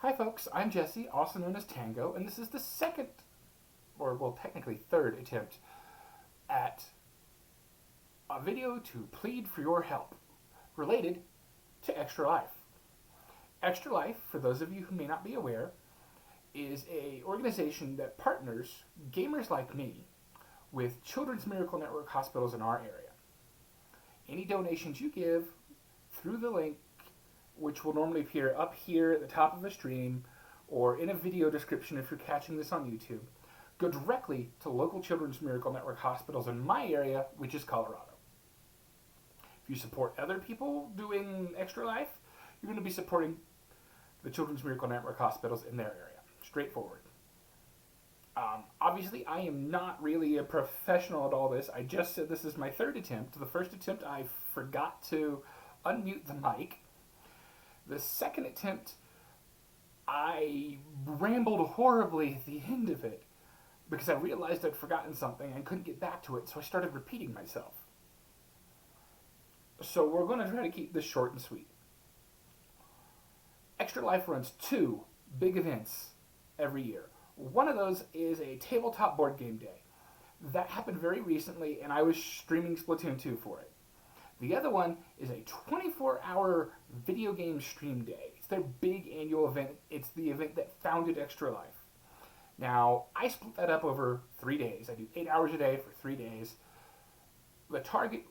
Hi folks, I'm Jesse, also known as Tango, and this is the second, or well technically third attempt at a video to plead for your help related to Extra Life. Extra Life, for those of you who may not be aware, is a organization that partners gamers like me with Children's Miracle Network hospitals in our area. Any donations you give through the link, which will normally appear up here at the top of the stream or in a video description if you're catching this on YouTube, go directly to local Children's Miracle Network hospitals in my area, which is Colorado. If you support other people doing Extra Life, you're going to be supporting the Children's Miracle Network hospitals in their area. Straightforward. Obviously, I am not really a professional at all this. I just said this is my third attempt. The first attempt, I forgot to unmute the mic. The second attempt, I rambled horribly at the end of it because I realized I'd forgotten something and couldn't get back to it, so I started repeating myself. So we're going to try to keep this short and sweet. Extra Life runs two big events every year. One of those is a tabletop board game day. That happened very recently, and I was streaming Splatoon 2 for it. The other one is a 24-hour video game stream day. It's their big annual event. It's the event that founded Extra Life. Now, I split that up over 3 days. I do 8 hours a day for 3 days. The target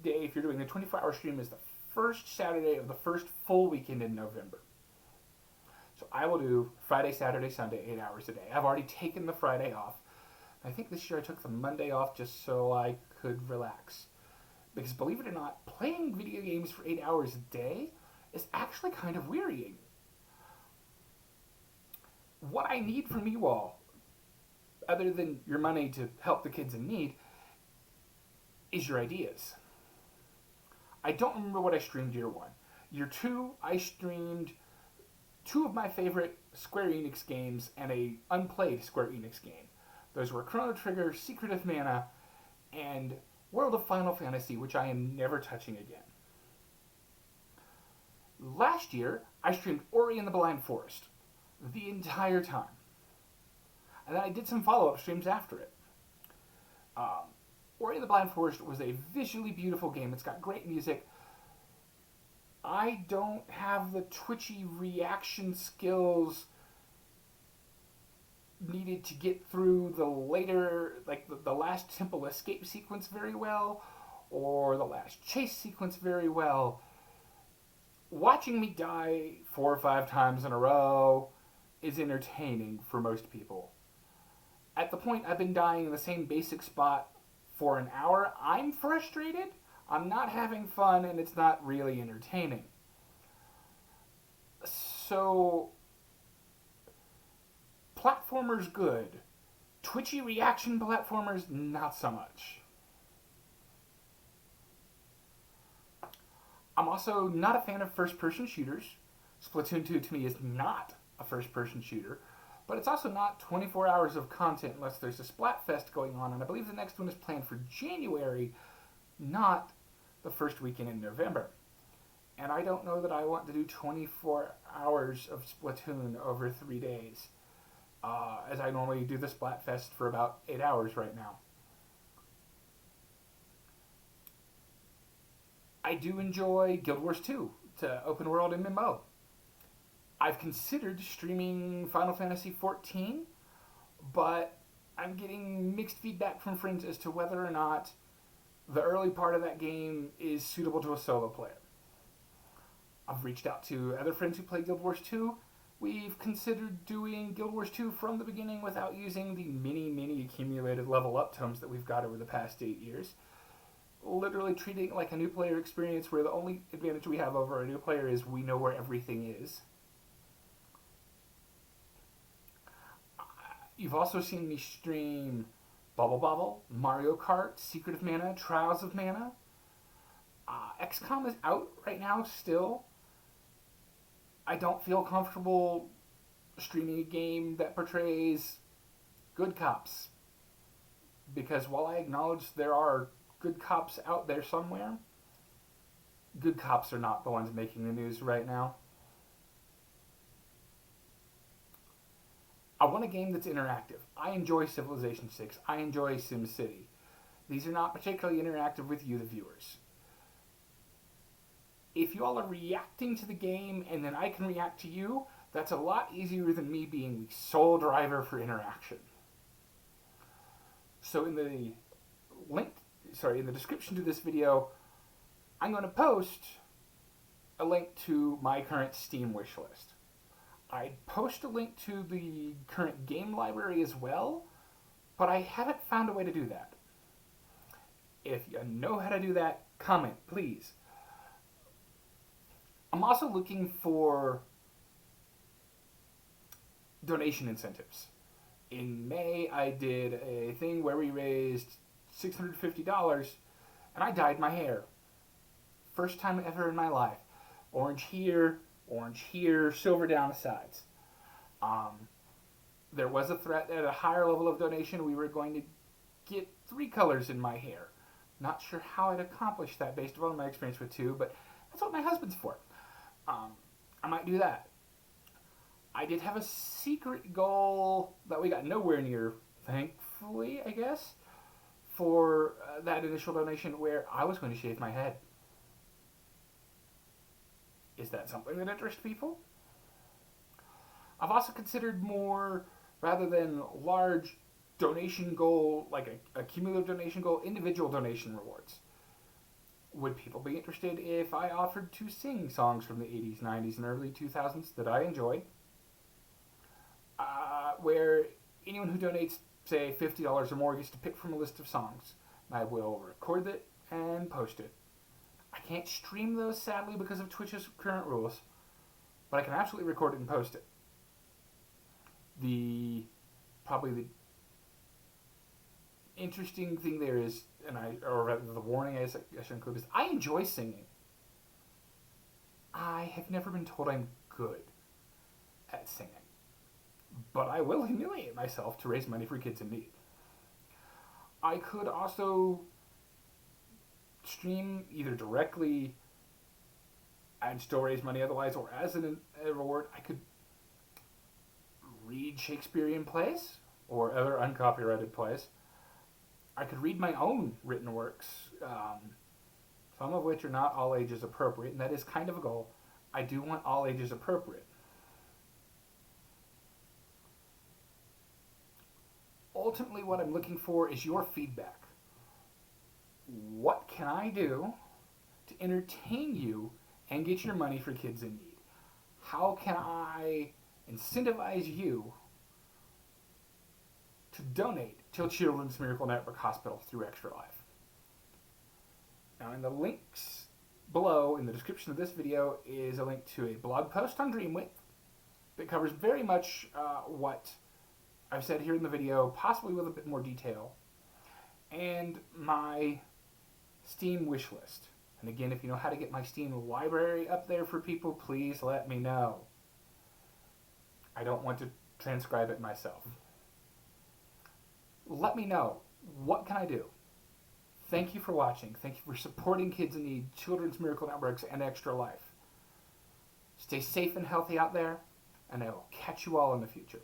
day, if you're doing a 24-hour stream, is the first Saturday of the first full weekend in November. So I will do Friday, Saturday, Sunday, 8 hours a day. I've already taken the Friday off. I think this year I took the Monday off just so I could relax. Because believe it or not, playing video games for 8 hours a day is actually kind of wearying. What I need from you all, other than your money to help the kids in need, is your ideas. I don't remember what I streamed year one. Year two, I streamed two of my favorite Square Enix games and a unplayed Square Enix game. Those were Chrono Trigger, Secret of Mana, and World of Final Fantasy, which I am never touching again. Last year, I streamed Ori and the Blind Forest the entire time. And then I did some follow-up streams after it. Ori and the Blind Forest was a visually beautiful game. It's got great music. I don't have the twitchy reaction skills needed to get through the later, like the last temple escape sequence very well, or the last chase sequence very well. Watching me die 4 or 5 times in a row is entertaining for most people. At the point I've been dying in the same basic spot for an hour, I'm frustrated, I'm not having fun, and it's not really entertaining. So, platformers good. Twitchy reaction platformers, not so much. I'm also not a fan of first-person shooters. Splatoon 2 to me is not a first-person shooter. But it's also not 24 hours of content unless there's a Splatfest going on. And I believe the next one is planned for January, not the first weekend in November. And I don't know that I want to do 24 hours of Splatoon over 3 days. As I normally do the Splatfest for about 8 hours right now. I do enjoy Guild Wars 2 to open world MMO. I've considered streaming Final Fantasy XIV, but I'm getting mixed feedback from friends as to whether or not the early part of that game is suitable to a solo player. I've reached out to other friends who play Guild Wars 2. We've considered doing Guild Wars 2 from the beginning without using the many accumulated level up tomes that we've got over the past 8 years. Literally treating it like a new player experience where the only advantage we have over a new player is we know where everything is. You've also seen me stream Bubble Bobble, Mario Kart, Secret of Mana, Trials of Mana. XCOM is out right now still. I don't feel comfortable streaming a game that portrays good cops. Because while I acknowledge there are good cops out there somewhere, good cops are not the ones making the news right now. want a game that's interactive. I enjoy Civilization 6. I enjoy SimCity. These are not particularly interactive with you, the viewers. If you all are reacting to the game and then I can react to you, that's a lot easier than me being the sole driver for interaction. So in the description to this video, I'm going to post a link to my current Steam wishlist. I'd post a link to the current game library as well, but I haven't found a way to do that. If you know how to do that, comment, please. I'm also looking for donation incentives. In May, I did a thing where we raised $650 and I dyed my hair. First time ever in my life. Orange here, silver down the sides. There was a threat at a higher level of donation we were going to get 3 colors in my hair. Not sure how I'd accomplish that based upon my experience with 2, but that's what my husband's for. I might do that. I did have a secret goal that we got nowhere near, thankfully, I guess, for that initial donation where I was going to shave my head. Is that something that interests people? I've also considered more, rather than large donation goal, like a cumulative donation goal, individual donation rewards. Would people be interested if I offered to sing songs from the 80s, 90s, and early 2000s that I enjoyed? Where anyone who donates, say, $50 or more gets to pick from a list of songs. I will record it and post it. I can't stream those, sadly, because of Twitch's current rules, but I can absolutely record it and post it. Probably the interesting thing there is, or rather the warning I should include, is I enjoy singing. I have never been told I'm good at singing, but I will humiliate myself to raise money for kids in need. I could also stream either directly and still raise money otherwise, or as a reward, I could read Shakespearean plays or other uncopyrighted plays. I could read my own written works, some of which are not all ages appropriate, and that is kind of a goal. I do want all ages appropriate. Ultimately, what I'm looking for is your feedback. What can I do to entertain you and get your money for kids in need? How can I incentivize you to donate to Children's Miracle Network Hospital through Extra Life? Now, in the links below, in the description of this video, is a link to a blog post on Dreamwidth that covers very much what I've said here in the video, possibly with a bit more detail, and my Steam wish list. And again, if you know how to get my Steam library up there for people, please let me know. I don't want to transcribe it myself. Let me know. What can I do? Thank you for watching. Thank you for supporting Kids in Need, Children's Miracle Networks, and Extra Life. Stay safe and healthy out there, and I will catch you all in the future.